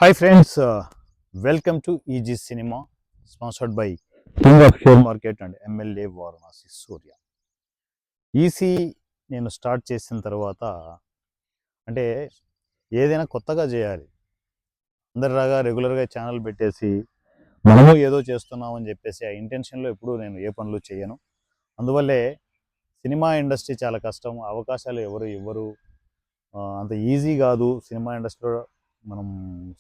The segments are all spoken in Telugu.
Hi friends, welcome to EG Cinema, sponsored by King of Share Market and MLA Varanasi Surya. EC నేను స్టార్ట్ చేసిన తర్వాత అంటే ఏదైనా కొత్తగా చేయాలి. అందరిలాగా రెగ్యులర్గా ఛానల్ పెట్టేసి మనము ఏదో చేస్తున్నాం అని చెప్పేసి ఆ ఇంటెన్షన్లో ఎప్పుడూ నేను ఏ పనులు చేయను. అందువల్లే సినిమా ఇండస్ట్రీ చాలా కష్టం, అవకాశాలు ఎవరు ఇవ్వరు, అంత ఈజీ కాదు సినిమా ఇండస్ట్రీలో మనం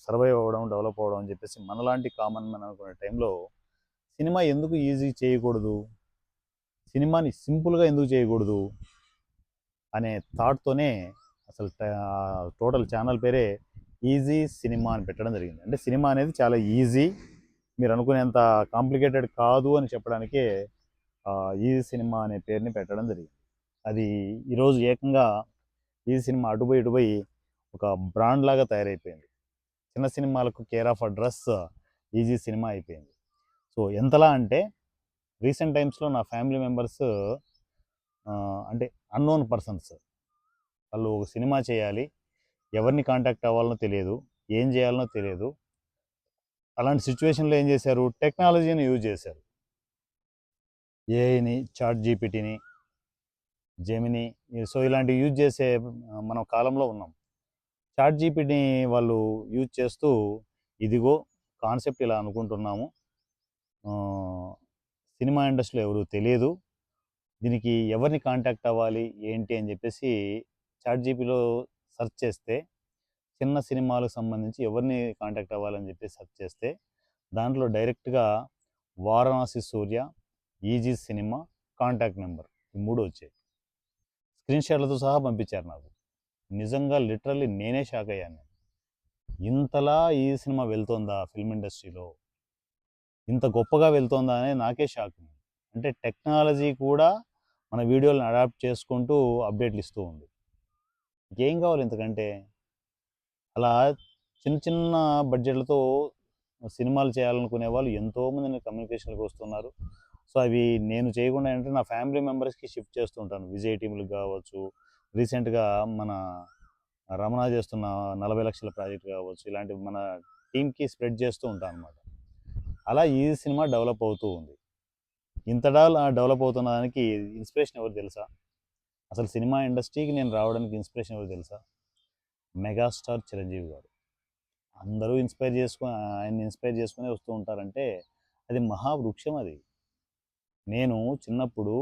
సర్వైవ్ అవ్వడం, డెవలప్ అవ్వడం అని చెప్పేసి మనలాంటి కామన్ మ్యాన్ అనుకునే టైంలో సినిమా ఎందుకు ఈజీ చేయకూడదు, సినిమాని సింపుల్గా ఎందుకు చేయకూడదు అనే థాట్తోనే అసలు టోటల్ ఛానల్ పేరే ఈజీ సినిమా అని పెట్టడం జరిగింది. అంటే సినిమా అనేది చాలా ఈజీ, మీరు అనుకునేంత కాంప్లికేటెడ్ కాదు అని చెప్పడానికే ఈజీ సినిమా అనే పేరుని పెట్టడం జరిగింది. అది ఈరోజు ఏకంగా ఈజీ సినిమా అటుపోయి ఒక బ్రాండ్ లాగా తయారైపోయింది. చిన్న సినిమాలకు care of address easy cinema అయిపోయింది. సో ఎంతలా అంటే రీసెంట్ టైమ్స్లో నా ఫ్యామిలీ మెంబర్స్ అంటే అన్నోన్ పర్సన్స్, వాళ్ళు ఒక సినిమా చేయాలి, ఎవరిని కాంటాక్ట్ అవ్వాలనో తెలియదు, ఏం చేయాలనో తెలియదు. అలాంటి సిచ్యువేషన్లో ఏం చేశారు, టెక్నాలజీని యూజ్ చేశారు. ఏఐని, చాట్ జీపీటీని, జెమిని, సో ఇలాంటివి యూజ్ చేసే మనం కాలంలో ఉన్నాం. చాట్ జీపీటీని వాళ్ళు యూజ్ చేస్తూ ఇదిగో కాన్సెప్ట్ ఇలా అనుకుంటున్నాము, సినిమా ఇండస్ట్రీలో ఎవరు తెలియదు, దీనికి ఎవరిని కాంటాక్ట్ అవ్వాలి ఏంటి అని చెప్పేసి చాట్ జీపీలో సెర్చ్ చేస్తే, చిన్న సినిమాలకు సంబంధించి ఎవరిని కాంటాక్ట్ అవ్వాలని చెప్పి సెర్చ్ చేస్తే దాంట్లో డైరెక్ట్గా వారణాసి సూర్య, ఈజీ సినిమా, కాంటాక్ట్ నెంబర్ ఈ మూడు వచ్చాయి. స్క్రీన్ షాట్లతో సహా పంపించారు నాకు. నిజంగా లిటరల్లీ నేనే షాక్ అయ్యాను. ఇంతలా ఈ సినిమా వెళ్తోందా ఫిల్మ్ ఇండస్ట్రీలో, ఇంత గొప్పగా వెళ్తోందా అని నాకే షాక్. అంటే టెక్నాలజీ కూడా మన వీడియోలను అడాప్ట్ చేసుకుంటూ అప్డేట్లు ఇస్తూ ఉంది. ఏం కావాలి ఇంతకంటే? అలా చిన్న చిన్న బడ్జెట్లతో సినిమాలు చేయాలనుకునే వాళ్ళు ఎంతోమంది కమ్యూనికేషన్కి వస్తున్నారు. సో అవి నేను చేయకుండా ఏంటంటే నా ఫ్యామిలీ మెంబర్స్కి షిఫ్ట్ చేస్తూ ఉంటాను. విజయ్ టీములకు కావచ్చు, రీసెంట్గా మన రమణ చేస్తున్న 40 లక్షల ప్రాజెక్ట్ కావచ్చు, ఇలాంటివి మన టీంకి స్ప్రెడ్ చేస్తూ ఉంటాను అనమాట. అలా ఈ సినిమా డెవలప్ అవుతూ ఉంది. ఇంతలా డెవలప్ అవుతున్న దానికి ఇన్స్పిరేషన్ ఎవరు తెలుసా? అసలు సినిమా ఇండస్ట్రీకి నేను రావడానికి ఇన్స్పిరేషన్ ఎవరు తెలుసా? మెగాస్టార్ చిరంజీవి గారు. అందరూ ఆయన్ని ఇన్స్పైర్ చేసుకుని వస్తూ ఉంటారంటే అది మహావృక్షం. అది నేను చిన్నప్పుడు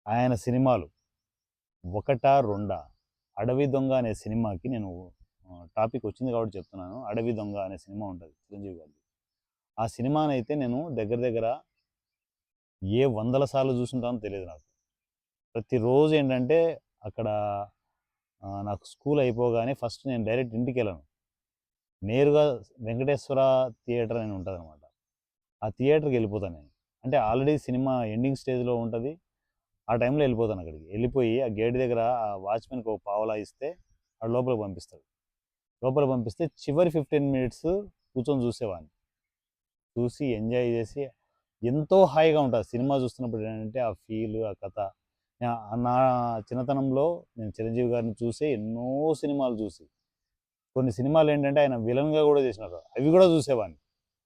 ఆయన సినిమాలు ఒకటా రెండా, అడవి దొంగ అనే సినిమాకి నేను టాపిక్ వచ్చింది కాబట్టి చెప్తున్నాను. అడవి దొంగ అనే సినిమా ఉంటుంది చిరంజీవి గారిది. ఆ సినిమానైతే నేను దగ్గర ఏ 100ల సార్లు చూసుంటానో తెలియదు నాకు. ప్రతిరోజు ఏంటంటే అక్కడ నాకు స్కూల్ అయిపోగానే ఫస్ట్ నేను డైరెక్ట్ ఇంటికి వెళ్ళను, నేరుగా వెంకటేశ్వర థియేటర్ అని ఉంటుంది అనమాట, ఆ థియేటర్కి వెళ్ళిపోతాను నేను. అంటే ఆల్రెడీ సినిమా ఎండింగ్ స్టేజ్లో ఉంటుంది, ఆ టైంలో వెళ్ళిపోతాను. అక్కడికి వెళ్ళిపోయి ఆ గేట్ దగ్గర ఆ వాచ్మెన్కి ఒక పావలా ఇస్తే వాడు లోపలికి పంపిస్తాడు. లోపలికి పంపిస్తే చివరి 15 మినిట్స్ కూర్చొని చూసేవాడిని. చూసి ఎంజాయ్ చేసి ఎంతో హాయిగా ఉంటుంది సినిమా చూస్తున్నప్పుడు. ఏంటంటే ఆ ఫీల్, ఆ కథ. నా చిన్నతనంలో నేను చిరంజీవి గారిని చూసి ఎన్నో సినిమాలు చూసి, కొన్ని సినిమాలు ఏంటంటే ఆయన విలన్గా కూడా చేసినారు, అవి కూడా చూసేవాడిని.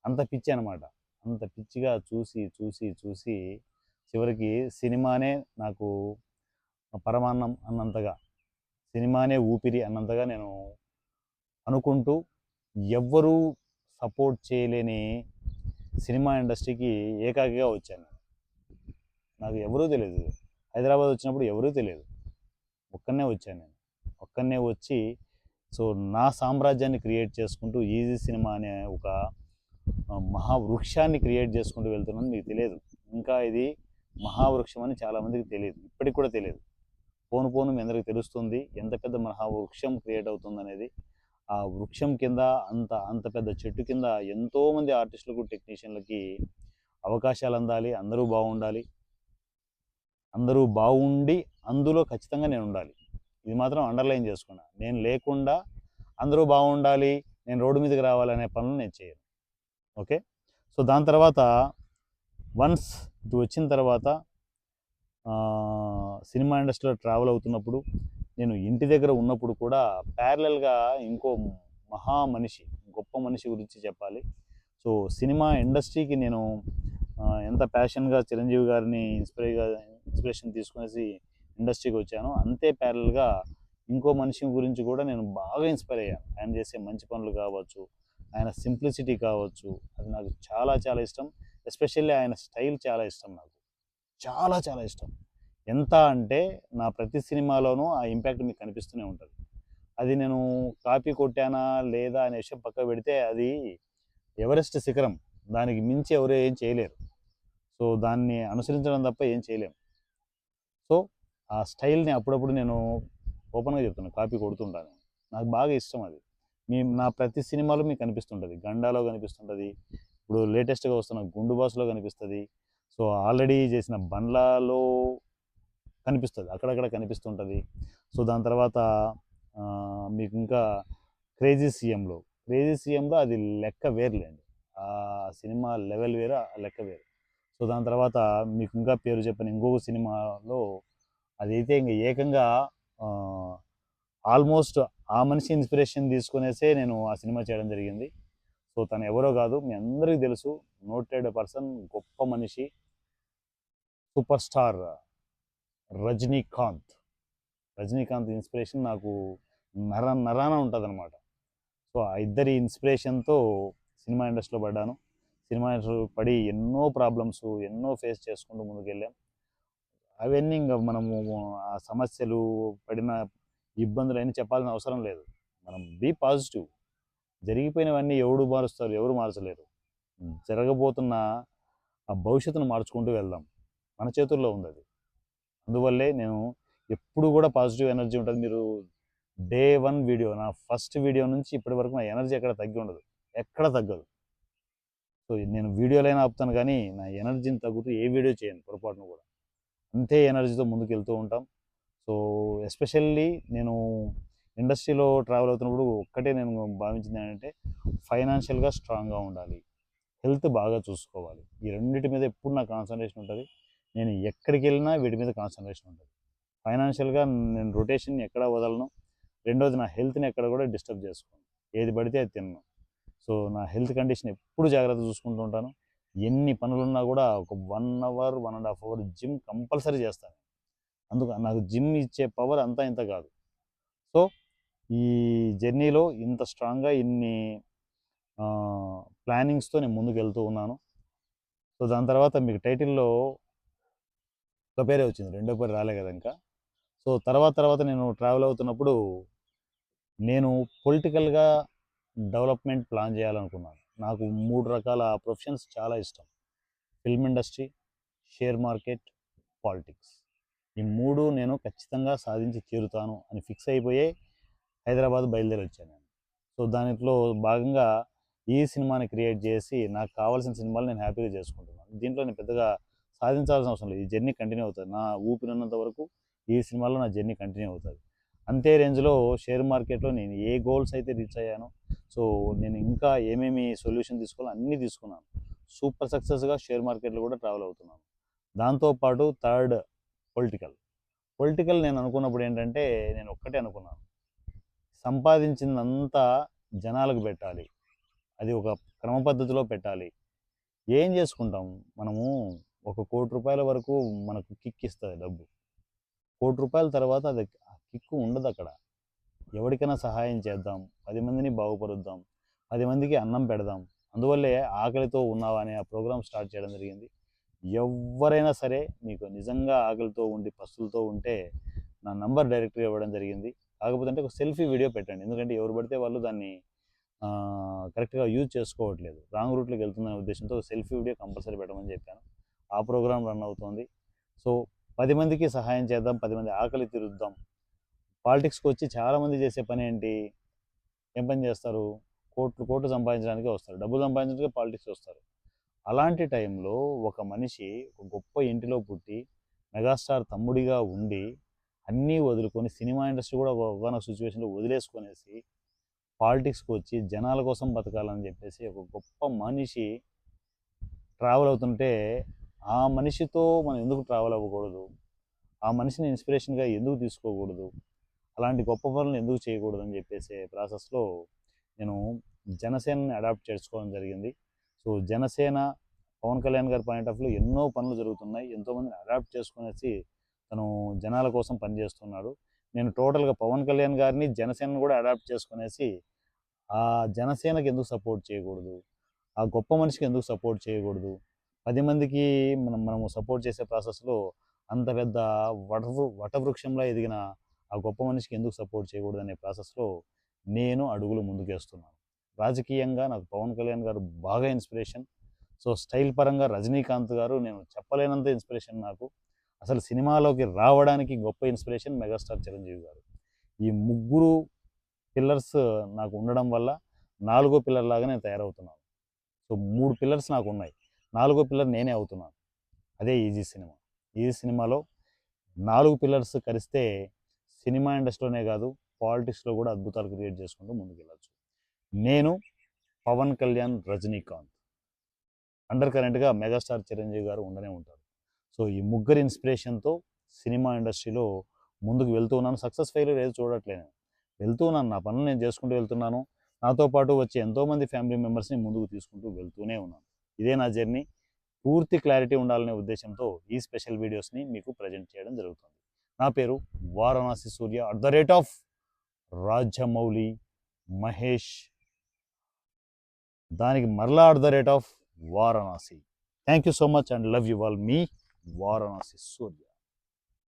అంత పిచ్చి అనమాట. అంత పిచ్చిగా చూసి చూసి చూసి చివరికి సినిమానే నాకు పరమాన్నం అన్నంతగా, సినిమానే ఊపిరి అన్నంతగా నేను అనుకుంటూ, ఎవ్వరూ సపోర్ట్ చేయలేని సినిమా ఇండస్ట్రీకి ఏకాకిగా వచ్చాను. నాకు ఎవరూ తెలియదు, హైదరాబాద్ వచ్చినప్పుడు ఎవరూ తెలియదు, ఒక్కనే వచ్చాను నేను. ఒక్కనే వచ్చి సో నా సామ్రాజ్యాన్ని క్రియేట్ చేసుకుంటూ ఈజీ సినిమా అనే ఒక మహావృక్షాన్ని క్రియేట్ చేసుకుంటూ వెళ్తున్నాను. మీకు తెలియదు, ఇంకా ఇది మహావృక్షం అని చాలామందికి తెలియదు, ఇప్పటికి కూడా తెలియదు. పోను మీ అందరికి తెలుస్తుంది ఎంత పెద్ద మహావృక్షం క్రియేట్ అవుతుంది అనేది. ఆ వృక్షం కింద అంత అంత పెద్ద చెట్టు కింద ఎంతోమంది ఆర్టిస్టులకు, టెక్నీషియన్లకి అవకాశాలు అందాలి. అందరూ బాగుండాలి, అందరూ బాగుండి అందులో ఖచ్చితంగా నేను ఉండాలి. ఇది మాత్రం అండర్లైన్ చేసుకున్నా. నేను లేకుండా అందరూ బాగుండాలి, నేను రోడ్డు మీదకి రావాలనే పనులు నేను చేయను. ఓకే. సో దాని తర్వాత వన్స్ ఇటు వచ్చిన తర్వాత సినిమా ఇండస్ట్రీలో ట్రావెల్ అవుతున్నప్పుడు, నేను ఇంటి దగ్గర ఉన్నప్పుడు కూడా ప్యారలల్గా ఇంకో మనిషి, గొప్ప మనిషి గురించి చెప్పాలి. సో సినిమా ఇండస్ట్రీకి నేను ఎంత ప్యాషన్గా చిరంజీవి గారిని ఇన్స్పిరేషన్ తీసుకునేసి ఇండస్ట్రీకి వచ్చానో, అంతే ప్యారల్గా ఇంకో మనిషి గురించి కూడా నేను బాగా ఇన్స్పైర్ అయ్యాను. ఆయన చేసే మంచి పనులు కావచ్చు, ఆయన సింప్లిసిటీ కావచ్చు, అది నాకు చాలా చాలా ఇష్టం. ఎస్పెషల్లీ ఆయన స్టైల్ చాలా ఇష్టం నాకు, చాలా చాలా ఇష్టం. ఎంత అంటే నా ప్రతి సినిమాలోనూ ఆ ఇంపాక్ట్ మీకు కనిపిస్తూనే ఉంటుంది. అది నేను కాపీ కొట్టానా లేదా అనే విషయం పక్కకు పెడితే, అది ఎవరెస్ట్ శిఖరం, దానికి మించి ఎవరు ఏం చేయలేరు. సో దాన్ని అనుసరించడం తప్ప ఏం చేయలేం. సో ఆ స్టైల్ని అప్పుడప్పుడు నేను ఓపెన్గా చెప్తున్నాను, కాపీ కొడుతుంటాను. నాకు బాగా ఇష్టం అది. నా ప్రతి సినిమాలో మీకు కనిపిస్తుంటుంది. గండాలో కనిపిస్తుంటుంది, ఇప్పుడు లేటెస్ట్గా వస్తున్న గుండు బాస్లో కనిపిస్తుంది, సో ఆల్రెడీ చేసిన బండ్లాలో కనిపిస్తుంది, అక్కడక్కడ కనిపిస్తుంటుంది. సో దాని తర్వాత మీకు ఇంకా క్రేజీ సీఎంలో అది లెక్క వేరులేండి. ఆ సినిమా లెవెల్ వేరు, ఆ లెక్క వేరు. సో దాని తర్వాత మీకు ఇంకా పేరు చెప్పిన ఇంకొక సినిమాలో అదైతే ఇంకా ఏకంగా ఆల్మోస్ట్ ఆ మనిషి ఇన్స్పిరేషన్ తీసుకునేసే నేను ఆ సినిమా చేయడం జరిగింది. సో తను ఎవరో కాదు, మీ అందరికీ తెలుసు, నోటెడ్ పర్సన్, గొప్ప మనిషి, సూపర్ స్టార్ రజనీకాంత్. ఇన్స్పిరేషన్ నాకు నరాన ఉంటుంది అనమాట. సో ఆ ఇద్దరి ఇన్స్పిరేషన్తో సినిమా ఇండస్ట్రీలో పడ్డాను. సినిమా ఇండస్ట్రీలో పడి ఎన్నో ప్రాబ్లమ్స్ ఎన్నో ఫేస్ చేసుకుంటూ ముందుకు వెళ్ళాం. అవన్నీ ఇంకా మనము ఆ సమస్యలు పడిన ఇబ్బందులు అన్నీ చెప్పాల్సిన అవసరం లేదు. మనం బీ పాజిటివ్. జరిగిపోయినవన్నీ ఎవడు మారుస్తారు, ఎవరు మార్చలేరు. జరగబోతున్న ఆ భవిష్యత్తును మార్చుకుంటూ వెళ్దాం, మన చేతుల్లో ఉంది అది. అందువల్లే నేను ఎప్పుడు కూడా పాజిటివ్ ఎనర్జీ ఉంటుంది. మీరు డే 1 వీడియో, నా ఫస్ట్ వీడియో నుంచి ఇప్పటి వరకు నా ఎనర్జీ ఎక్కడ తగ్గి ఉండదు, ఎక్కడ తగ్గదు. సో నేను వీడియోలైనా ఆపుతాను, కానీ నా ఎనర్జీని తగ్గుతూ ఏ వీడియో చేయను పొరపాటును కూడా. అంతే ఎనర్జీతో ముందుకు వెళ్తూ ఉంటాం. సో ఎస్పెషల్లీ నేను ఇండస్ట్రీలో ట్రావెల్ అవుతున్నప్పుడు ఒక్కటే నేను భావించింది ఏంటంటే, ఫైనాన్షియల్గా స్ట్రాంగ్గా ఉండాలి, హెల్త్ బాగా చూసుకోవాలి. ఈ రెండింటి మీద ఎప్పుడు నా కాన్సన్ట్రేషన్ ఉంటుంది. నేను ఎక్కడికి వెళ్ళినా వీటి మీద కాన్సన్ట్రేషన్ ఉంటుంది. ఫైనాన్షియల్గా నేను రొటేషన్ ఎక్కడ వదలను. రెండోది, నా హెల్త్ని ఎక్కడ కూడా డిస్టర్బ్ చేసుకోను, ఏది పడితే అది తిన్నాను. సో నా హెల్త్ కండిషన్ ఎప్పుడు జాగ్రత్త చూసుకుంటూ ఉంటాను. ఎన్ని పనులున్నా కూడా ఒక 1 అవర్ 1.5 అవర్ జిమ్ కంపల్సరీ చేస్తాను. అందుకు నాకు జిమ్ ఇచ్చే పవర్ అంతా ఇంత కాదు. సో ఈ జర్నీలో ఇంత స్ట్రాంగ్గా ఇన్ని ప్లానింగ్స్తో నేను ముందుకు వెళ్తూ ఉన్నాను. సో దాని తర్వాత మీకు టైటిల్లో ఒక పేరే వచ్చింది, రెండో పేరు రాలే కదా ఇంకా. సో తర్వాత నేను ట్రావెల్ అవుతున్నప్పుడు నేను పొలిటికల్గా డెవలప్మెంట్ ప్లాన్ చేయాలనుకున్నాను. నాకు 3 రకాల ప్రొఫెషన్స్ చాలా ఇష్టం: film industry, share market, politics. ఈ 3 నేను ఖచ్చితంగా సాధించి తీరుతాను అని ఫిక్స్ అయిపోయే హైదరాబాద్ బయలుదేరి వచ్చాను నేను. సో దాంట్లో భాగంగా ఈ సినిమాని క్రియేట్ చేసి నాకు కావాల్సిన సినిమాలు నేను హ్యాపీగా చేసుకుంటున్నాను. దీంట్లో నేను పెద్దగా సాధించాల్సిన అవసరం లేదు, ఈ జర్నీ కంటిన్యూ అవుతుంది. నా ఊపిరినంత వరకు ఈ సినిమాలో నా జర్నీ కంటిన్యూ అవుతుంది. అంతే రేంజ్లో షేర్ మార్కెట్లో నేను ఏ గోల్స్ అయితే రీచ్ అయ్యానో, సో నేను ఇంకా ఏమేమి సొల్యూషన్ తీసుకోవాలో అన్నీ తీసుకున్నాను. సూపర్ సక్సెస్గా షేర్ మార్కెట్లో కూడా ట్రావెల్ అవుతున్నాను. దాంతోపాటు థర్డ్, పొలిటికల్ నేను అనుకున్నప్పుడు ఏంటంటే, నేను ఒక్కటే అనుకున్నాను, సంపాదించిందంతా జనాలకు పెట్టాలి, అది ఒక క్రమ పద్ధతిలో పెట్టాలి. ఏం చేసుకుంటాం మనము? ₹1,00,00,000 వరకు మనకు కిక్ ఇస్తుంది డబ్బు. ₹1,00,00,000 తర్వాత అది ఆ కిక్కు ఉండదు అక్కడ. ఎవరికైనా సహాయం చేద్దాం, 10 మందిని బాగుపరుద్దాం, 10 మందికి అన్నం పెడదాం. అందువల్లే ఆకలితో ఉన్నావా అనే ఆ ప్రోగ్రామ్ స్టార్ట్ చేయడం జరిగింది. ఎవరైనా సరే మీకు నిజంగా ఆకలితో ఉండి పస్తులతో ఉంటే నా నంబర్ డైరెక్ట్గా ఇవ్వడం జరిగింది. కాకపోతే అంటే ఒక సెల్ఫీ వీడియో పెట్టండి, ఎందుకంటే ఎవరు పడితే వాళ్ళు దాన్ని కరెక్ట్గా యూజ్ చేసుకోవట్లేదు, రాంగ్ రూట్లోకి వెళ్తుందనే ఉద్దేశంతో సెల్ఫీ వీడియో కంపల్సరీ పెట్టమని చెప్పాను. ఆ ప్రోగ్రామ్ రన్ అవుతుంది. సో 10 మందికి సహాయం చేద్దాం, 10 మంది ఆకలి తీరుద్దాం. పాలిటిక్స్కి వచ్చి చాలామంది చేసే పని ఏంటి? ఏం పని చేస్తారు? కోట్లు సంపాదించడానికే వస్తారు, డబ్బులు సంపాదించడానికే పాలిటిక్స్ వస్తారు. అలాంటి టైంలో ఒక మనిషి ఒక గొప్ప ఇంటిలో పుట్టి మెగాస్టార్ తమ్ముడిగా ఉండి అన్నీ వదులుకొని సినిమా ఇండస్ట్రీ కూడా ఒకనొక సిచ్యువేషన్లో వదిలేసుకొనేసి పాలిటిక్స్కి వచ్చి జనాల కోసం బతకాలని చెప్పేసి ఒక గొప్ప మనిషి ట్రావెల్ అవుతుంటే, ఆ మనిషితో మనం ఎందుకు ట్రావెల్ అవ్వకూడదు? ఆ మనిషిని ఇన్స్పిరేషన్గా ఎందుకు తీసుకోకూడదు? అలాంటి గొప్ప పనులను ఎందుకు చేయకూడదు అని చెప్పేసి ప్రాసెస్లో నేను జనసేనని అడాప్ట్ చేసుకోవడం జరిగింది. సో జనసేన పవన్ కళ్యాణ్ గారి పాయింట్ ఆఫ్ వ్యూలో ఎన్నో పనులు జరుగుతున్నాయి. ఎంతోమందిని అడాప్ట్ చేసుకునేసి తను జనాల కోసం పనిచేస్తున్నాడు. నేను టోటల్గా పవన్ కళ్యాణ్ గారిని జనసేనను కూడా అడాప్ట్ చేసుకునేసి ఆ జనసేనకి ఎందుకు సపోర్ట్ చేయకూడదు, ఆ గొప్ప మనిషికి ఎందుకు సపోర్ట్ చేయకూడదు, 10 మందికి మనము సపోర్ట్ చేసే ప్రాసెస్లో అంత పెద్ద వటవృక్షంలో ఎదిగిన ఆ గొప్ప మనిషికి ఎందుకు సపోర్ట్ చేయకూడదు అనే ప్రాసెస్లో నేను అడుగులు ముందుకేస్తున్నాను. రాజకీయంగా నాకు పవన్ కళ్యాణ్ గారు బాగా ఇన్స్పిరేషన్. సో స్టైల్ పరంగా రజనీకాంత్ గారు నేను చెప్పలేనంత ఇన్స్పిరేషన్ నాకు. అసలు సినిమాలోకి రావడానికి గొప్ప ఇన్స్పిరేషన్ మెగాస్టార్ చిరంజీవి గారు. ఈ ముగ్గురు పిల్లర్స్ నాకు ఉండడం వల్ల నాలుగో పిల్లర్ లాగా నేను తయారవుతున్నాను. సో 3 పిల్లర్స్ నాకు ఉన్నాయి, నాలుగో పిల్లర్ నేనే అవుతున్నాను. అదే ఈజీ సినిమా. ఈజీ సినిమాలో 4 పిల్లర్స్ కలిస్తే సినిమా ఇండస్ట్రీలోనే కాదు, పాలిటిక్స్లో కూడా అద్భుతాలు క్రియేట్ చేసుకుంటూ ముందుకెళ్ళచ్చు. నేను పవన్ కళ్యాణ్, రజనీకాంత్, అండర్ కరెంట్గా మెగాస్టార్ చిరంజీవి గారు ఉండనే ఉంటారు. సో ఈ ముగ్గురు ఇన్స్పిరేషన్తో సినిమా ఇండస్ట్రీలో ముందుకు వెళ్తూ ఉన్నాను. సక్సెస్ ఫెయిల్యూర్ ఏది చూడట్లేదు, వెళ్తూ ఉన్నాను, నా పనులు నేను చేసుకుంటూ వెళ్తున్నాను. నాతో పాటు వచ్చే ఎంతోమంది ఫ్యామిలీ మెంబర్స్ని ముందుకు తీసుకుంటూ వెళ్తూనే ఉన్నాను. ఇదే నా జర్నీ. పూర్తి క్లారిటీ ఉండాలనే ఉద్దేశంతో ఈ స్పెషల్ వీడియోస్ని మీకు ప్రజెంట్ చేయడం జరుగుతుంది. నా పేరు వారణాసి సూర్య @ రాజమౌళి మహేష్, దానికి మరలా @ Varanasi. Thank you so much and love you all. Me Varanasi Surya.